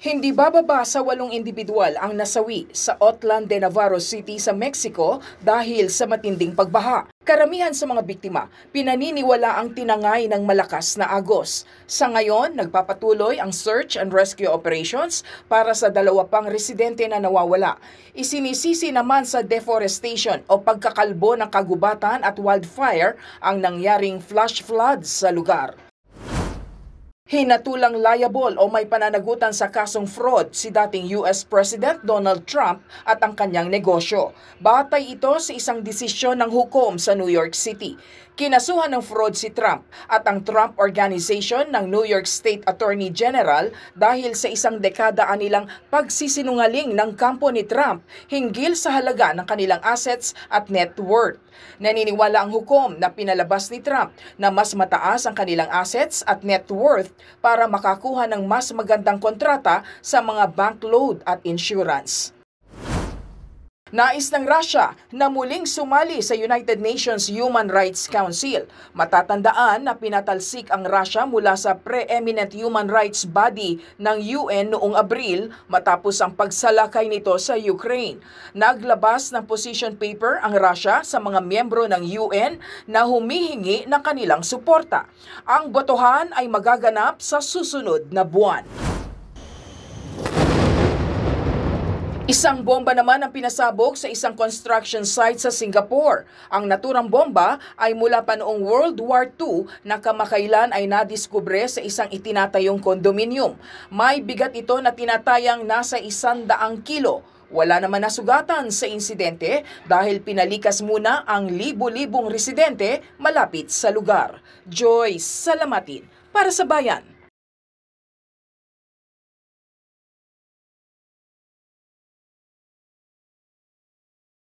Hindi bababa sa 8 individual ang nasawi sa Otlan de Navarro City sa Mexico dahil sa matinding pagbaha. Karamihan sa mga biktima, pinaniniwala ang tinangay ng malakas na agos. Sa ngayon, nagpapatuloy ang search and rescue operations para sa 2 pang residente na nawawala. Isinisisi naman sa deforestation o pagkakalbo ng kagubatan at wildfire ang nangyaring flash floods sa lugar. Hinatulang liable o may pananagutan sa kasong fraud si dating US President Donald Trump at ang kanyang negosyo. Batay ito sa isang desisyon ng hukom sa New York City. Kinasuhan ng fraud si Trump at ang Trump Organization ng New York State Attorney General dahil sa isang dekada anilang pagsisinungaling ng kampo ni Trump hinggil sa halaga ng kanilang assets at net worth. Naniniwala ang hukom na pinalabas ni Trump na mas mataas ang kanilang assets at net worth para makakuha ng mas magandang kontrata sa mga bank loan at insurance. Nais ng Russia na muling sumali sa United Nations Human Rights Council. Matatandaan na pinatalsik ang Russia mula sa preeminent human rights body ng UN noong Abril matapos ang pagsalakay nito sa Ukraine. Naglabas ng position paper ang Russia sa mga miyembro ng UN na humihingi ng kanilang suporta. Ang botohan ay magaganap sa susunod na buwan. Isang bomba naman ang pinasabog sa isang construction site sa Singapore. Ang naturang bomba ay mula pa noong World War II na kamakailan ay nadiskubre sa isang itinatayong kondominium. May bigat ito na tinatayang nasa 100 kilo. Wala naman nasugatan sa insidente dahil pinalikas muna ang libo-libong residente malapit sa lugar. Joyce Salamatin para sa Bayan.